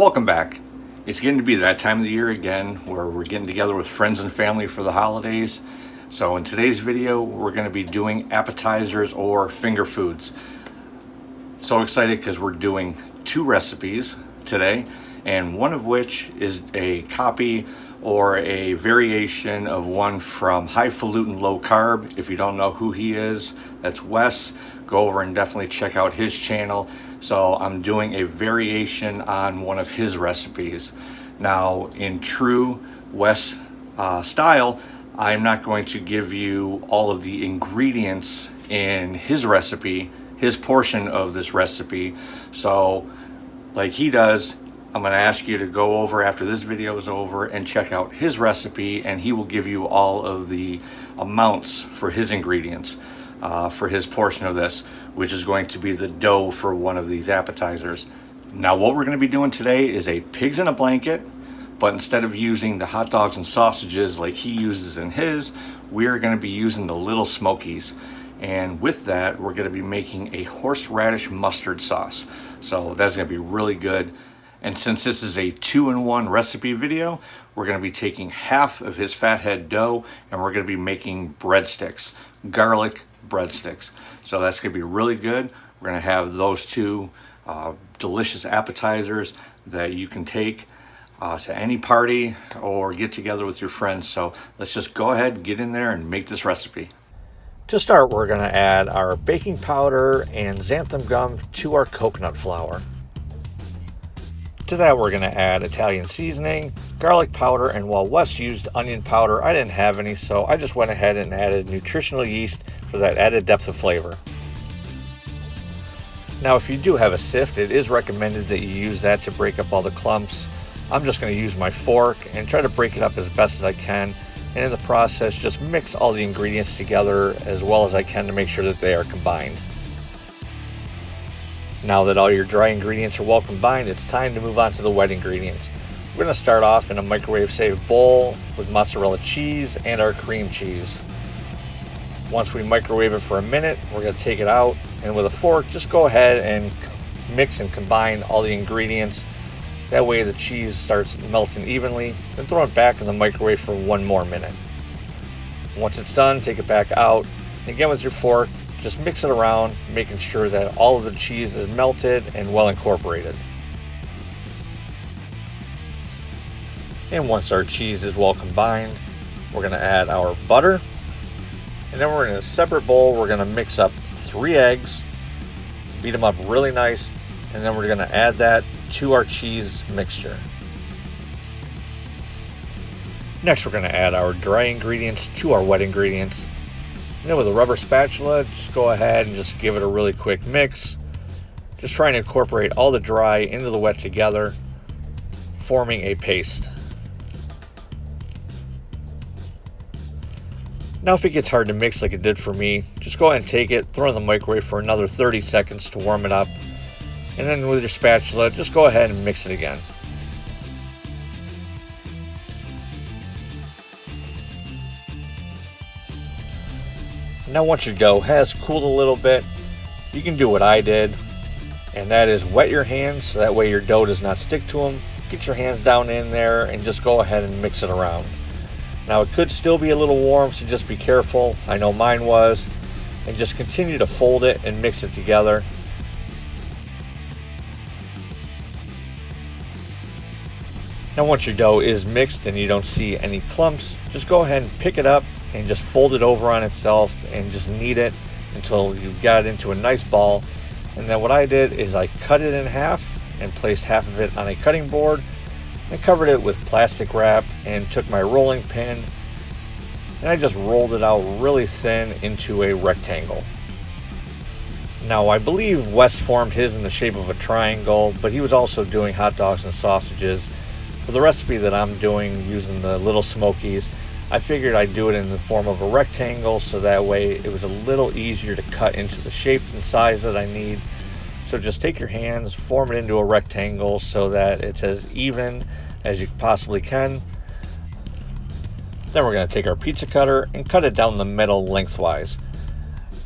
Welcome back. It's getting to be that time of the year again where we're getting together with friends and family for the holidays. So in today's video, we're going to be doing appetizers or finger foods. So excited because we're doing two recipes today, and one of which is a copy or a variation of one from Highfalutin Low Carb. If you don't know who he is, that's Wes. Go over and definitely check out his channel. So I'm doing a variation on one of his recipes. Now, in true Wes style, I'm not going to give you all of the ingredients in his recipe, his portion of this recipe. So like he does, I'm going to ask you to go over after this video is over and check out his recipe, and he will give you all of the amounts for his ingredients for his portion of this, which is going to be the dough for one of these appetizers. Now what we're going to be doing today is a pigs in a blanket, but instead of using the hot dogs and sausages like he uses in his, we're going to be using the Little Smokies. And with that, we're going to be making a horseradish mustard sauce. So that's going to be really good. And since this is a 2-in-1 recipe video, we're going to be taking half of his fathead dough and we're going to be making breadsticks, garlic breadsticks. So that's going to be really good. We're going to have those two delicious appetizers that you can take to any party or get together with your friends. So let's just go ahead and get in there and make this recipe. To start, we're going to add our baking powder and xanthan gum to our coconut flour. To that, we're going to add Italian seasoning, garlic powder, and while Wes used onion powder, I didn't have any, so I just went ahead and added nutritional yeast for that added depth of flavor. Now, if you do have a sift, it is recommended that you use that to break up all the clumps. I'm just going to use my fork and try to break it up as best as I can, and in the process, just mix all the ingredients together as well as I can to make sure that they are combined. Now that all your dry ingredients are well combined, it's time to move on to the wet ingredients. We're going to start off in a microwave-safe bowl with mozzarella cheese and our cream cheese. Once we microwave it for a minute, we're going to take it out, and with a fork, just go ahead and mix and combine all the ingredients. That way the cheese starts melting evenly, then throw it back in the microwave for one more minute. Once it's done, take it back out. Again, with your fork, just mix it around, making sure that all of the cheese is melted and well incorporated. And once our cheese is well combined, we're going to add our butter. And then we're in a separate bowl, we're going to mix up 3 eggs, beat them up really nice, and then we're going to add that to our cheese mixture. Next, we're going to add our dry ingredients to our wet ingredients. And then with a rubber spatula, just go ahead and just give it a really quick mix. Just trying to incorporate all the dry into the wet together, forming a paste. Now if it gets hard to mix like it did for me, just go ahead and take it, throw it in the microwave for another 30 seconds to warm it up. And then with your spatula, just go ahead and mix it again. Now once your dough has cooled a little bit, you can do what I did, and that is wet your hands so that way your dough does not stick to them. Get your hands down in there and just go ahead and mix it around. Now it could still be a little warm, so just be careful. I know mine was. And just continue to fold it and mix it together. Now once your dough is mixed and you don't see any clumps, just go ahead and pick it up and just fold it over on itself and just knead it until you got it into a nice ball. And then what I did is I cut it in half and placed half of it on a cutting board and covered it with plastic wrap and took my rolling pin and I just rolled it out really thin into a rectangle. Now I believe Wes formed his in the shape of a triangle, but he was also doing hot dogs and sausages. For the recipe that I'm doing using the Little Smokies, I figured I'd do it in the form of a rectangle so that way it was a little easier to cut into the shape and size that I need. So just take your hands, form it into a rectangle so that it's as even as you possibly can. Then we're going to take our pizza cutter and cut it down the middle lengthwise.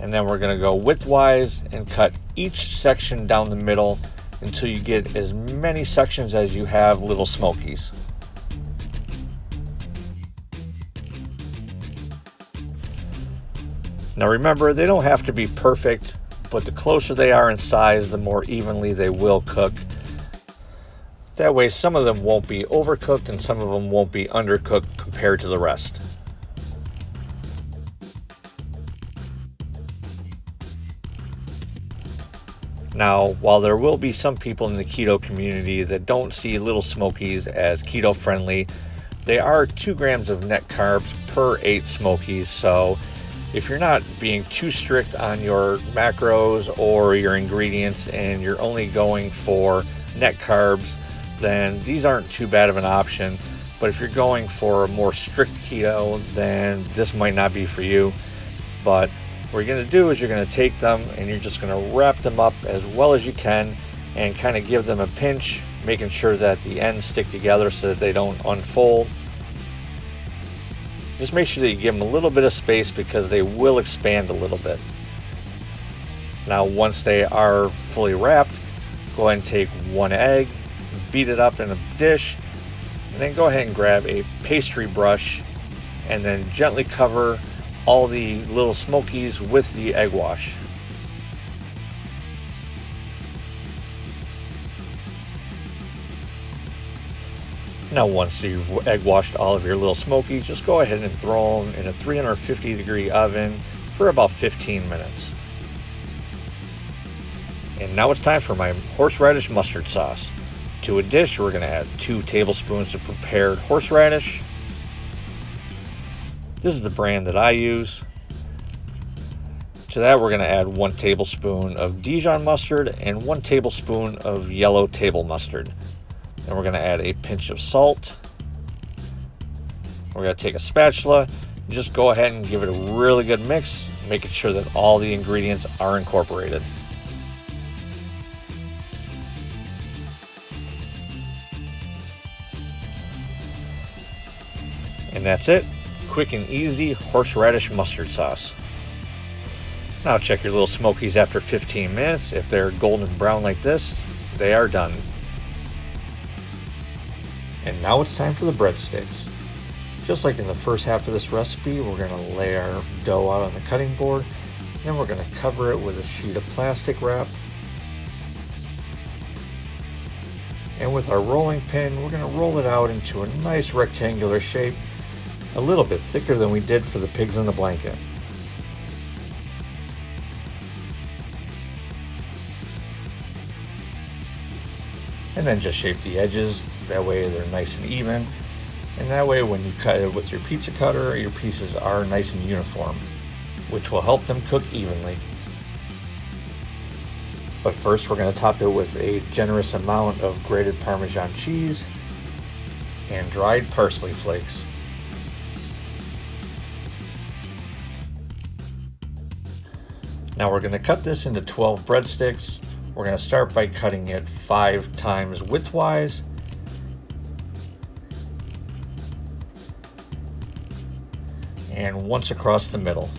And then we're going to go widthwise and cut each section down the middle until you get as many sections as you have Little Smokies. Now remember, they don't have to be perfect, but the closer they are in size, the more evenly they will cook. That way some of them won't be overcooked and some of them won't be undercooked compared to the rest. Now, while there will be some people in the keto community that don't see Little Smokies as keto friendly, they are 2 grams of net carbs per 8 Smokies, so if you're not being too strict on your macros or your ingredients and you're only going for net carbs, then these aren't too bad of an option. But if you're going for a more strict keto, then this might not be for you. But what you're going to do is you're going to take them and you're just going to wrap them up as well as you can and kind of give them a pinch, making sure that the ends stick together so that they don't unfold. Just make sure that you give them a little bit of space because they will expand a little bit. Now once they are fully wrapped, go ahead and take 1 egg, beat it up in a dish, and then go ahead and grab a pastry brush and then gently cover all the Little Smokies with the egg wash. Now once you've egg washed all of your Little Smokies, just go ahead and throw them in a 350-degree oven for about 15 minutes. And now it's time for my horseradish mustard sauce. To a dish, we're going to add 2 tablespoons of prepared horseradish. This is the brand that I use. To that, we're going to add 1 tablespoon of Dijon mustard and 1 tablespoon of yellow table mustard. Then we're going to add a pinch of salt. We're going to take a spatula and just go ahead and give it a really good mix, making sure that all the ingredients are incorporated. And that's it. Quick and easy horseradish mustard sauce. Now check your Little Smokies after 15 minutes. If they're golden brown like this, they are done. And now it's time for the breadsticks. Just like in the first half of this recipe, we're going to lay our dough out on the cutting board. Then we're going to cover it with a sheet of plastic wrap. And with our rolling pin, we're going to roll it out into a nice rectangular shape, a little bit thicker than we did for the pigs in the blanket. And then just shape the edges, that way they're nice and even. And that way when you cut it with your pizza cutter, your pieces are nice and uniform, which will help them cook evenly. But first we're going to top it with a generous amount of grated Parmesan cheese and dried parsley flakes. Now we're going to cut this into 12 breadsticks. We're going to start by cutting it 5 times widthwise. And once across the middle.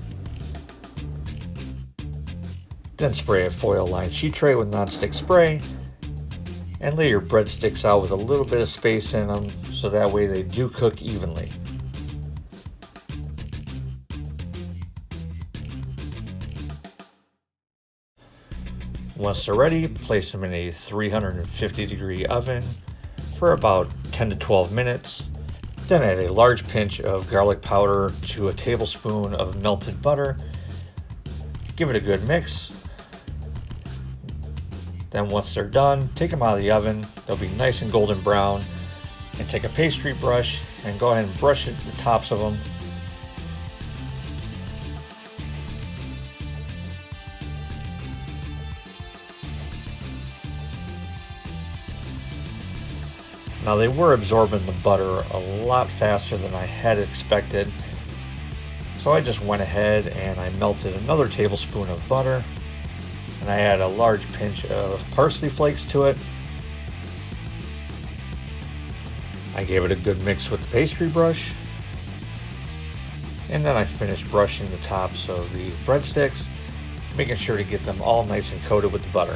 Then spray a foil-lined sheet tray with nonstick spray and lay your breadsticks out with a little bit of space in them so that way they do cook evenly. Once they're ready, place them in a 350-degree oven for about 10 to 12 minutes. Then add a large pinch of garlic powder to a tablespoon of melted butter. Give it a good mix. Then once they're done, take them out of the oven. They'll be nice and golden brown. And take a pastry brush and go ahead and brush the tops of them. Now they were absorbing the butter a lot faster than I had expected. So I just went ahead and I melted another tablespoon of butter. And I add a large pinch of parsley flakes to it. I gave it a good mix with the pastry brush. And then I finished brushing the tops of the breadsticks, making sure to get them all nice and coated with the butter.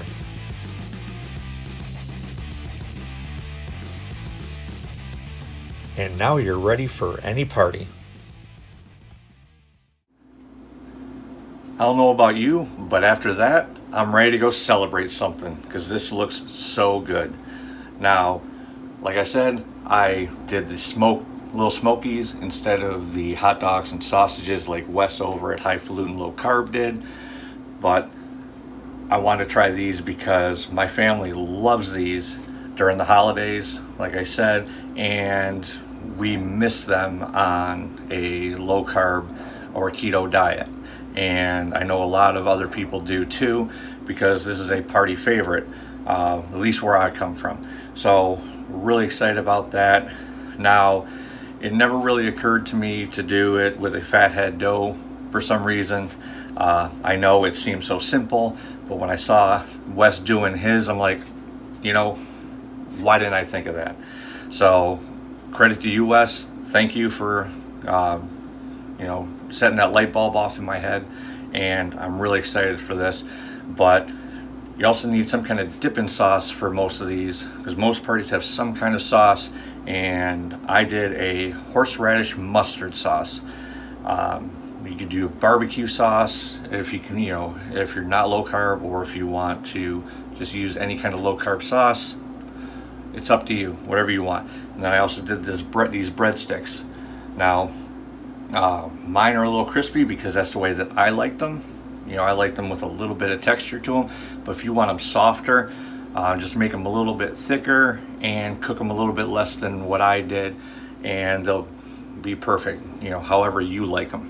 and now you're ready for any party. I don't know about you, but after that, I'm ready to go celebrate something because this looks so good. Now, like I said, I did the Lil Smokies instead of the hot dogs and sausages like Wes over at Highfalutin Low Carb did, but I wanted to try these because my family loves these during the holidays, like I said, and we miss them on a low carb or keto diet. And I know a lot of other people do too, because this is a party favorite, at least where I come from. So really excited about that. Now, it never really occurred to me to do it with a fathead dough for some reason. I know it seems so simple, but when I saw Wes doing his, I'm like, why didn't I think of that? So credit to you, Wes. Thank you for setting that light bulb off in my head, and I'm really excited for this. But you also need some kind of dipping sauce for most of these, because most parties have some kind of sauce, and I did a horseradish mustard sauce. You could do barbecue sauce if you can, if you're not low carb, or if you want to just use any kind of low carb sauce. It's up to you, whatever you want. And then I also did these breadsticks. Now, mine are a little crispy because that's the way that I like them. I like them with a little bit of texture to them. But if you want them softer, just make them a little bit thicker and cook them a little bit less than what I did, and they'll be perfect, however you like them.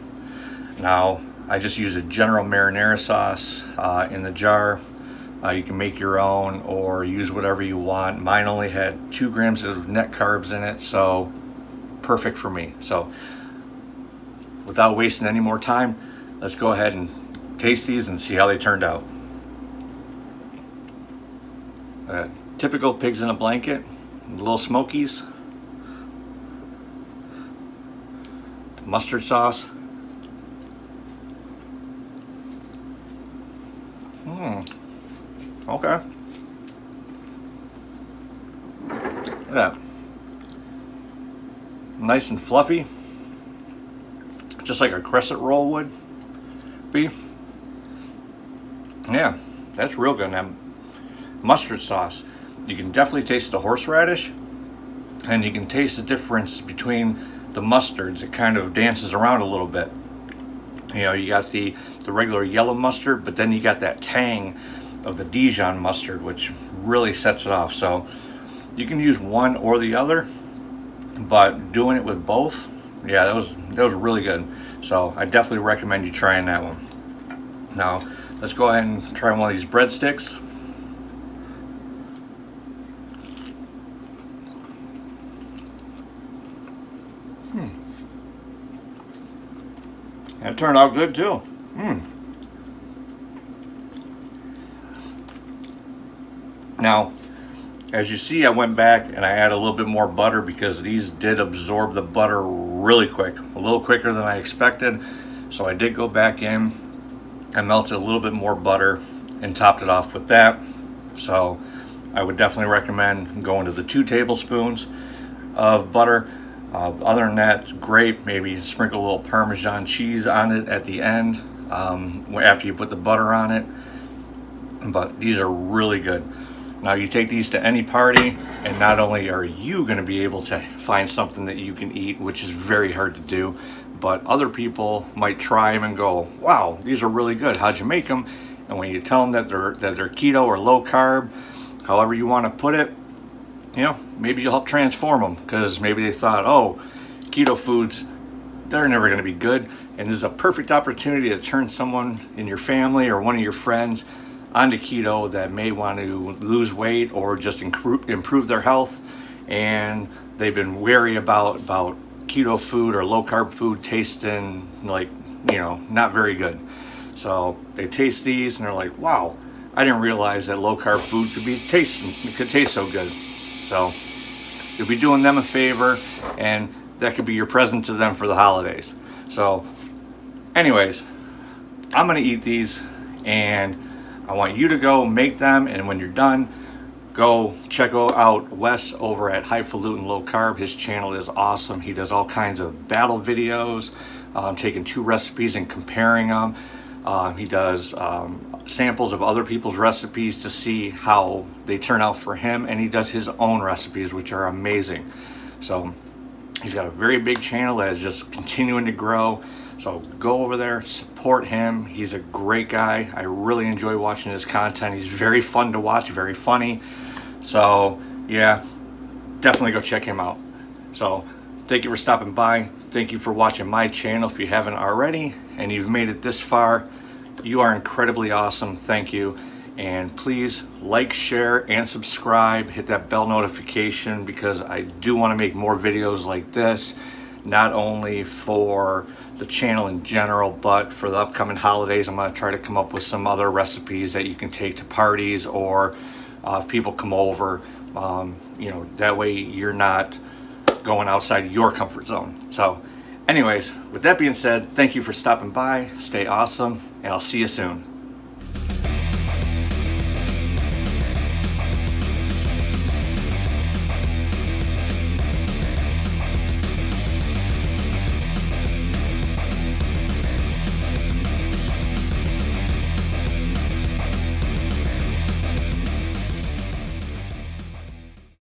Now, I just use a general marinara sauce in the jar. You can make your own or use whatever you want. Mine only had 2 grams of net carbs in it, so perfect for me. So without wasting any more time, let's go ahead and taste these and see how they turned out. Typical pigs in a blanket, Lil Smokies, mustard sauce. Okay. Yeah. Nice and fluffy, just like a crescent roll would be. Yeah, that's real good. Now, mustard sauce, you can definitely taste the horseradish, and you can taste the difference between the mustards. It kind of dances around a little bit. You got the regular yellow mustard, but then you got that tang of the Dijon mustard, which really sets it off. So you can use one or the other, but doing it with both, yeah, that was really good. So I definitely recommend you trying that one. Now, let's go ahead and try one of these breadsticks. That turned out good too. Now, as you see, I went back and I added a little bit more butter because these did absorb the butter really quick, a little quicker than I expected. So I did go back in, I melted a little bit more butter and topped it off with that. So I would definitely recommend going to the 2 tablespoons of butter. Other than that, it's great. Maybe sprinkle a little Parmesan cheese on it at the end after you put the butter on it. But these are really good. Now, you take these to any party, and not only are you going to be able to find something that you can eat, which is very hard to do, but other people might try them and go, wow, these are really good. How'd you make them? And when you tell them that they're keto or low carb, however you want to put it, maybe you'll help transform them, because maybe they thought, oh, keto foods, they're never going to be good. And this is a perfect opportunity to turn someone in your family or one of your friends onto keto that may want to lose weight or just improve their health, and they've been wary about keto food or low carb food tasting like, not very good. So they taste these and they're like, wow, I didn't realize that low carb food could taste so good. So you'll be doing them a favor, and that could be your present to them for the holidays. So anyways, I'm going to eat these, and I want you to go make them, and when you're done, go check out Wes over at Highfalutin Low Carb. His channel is awesome. He does all kinds of battle videos, taking 2 recipes and comparing them. He does samples of other people's recipes to see how they turn out for him, and he does his own recipes, which are amazing. So he's got a very big channel that is just continuing to grow. So go over there, support him. He's a great guy. I really enjoy watching his content. He's very fun to watch, very funny. So yeah, definitely go check him out. So thank you for stopping by. Thank you for watching my channel. If you haven't already and you've made it this far, you are incredibly awesome. Thank you. And please like, share, and subscribe. Hit that bell notification, because I do want to make more videos like this, not only for the channel in general, but for the upcoming holidays. I'm going to try to come up with some other recipes that you can take to parties, or if people come over, that way you're not going outside your comfort zone. So anyways, with that being said, thank you for stopping by. Stay awesome, and I'll see you soon.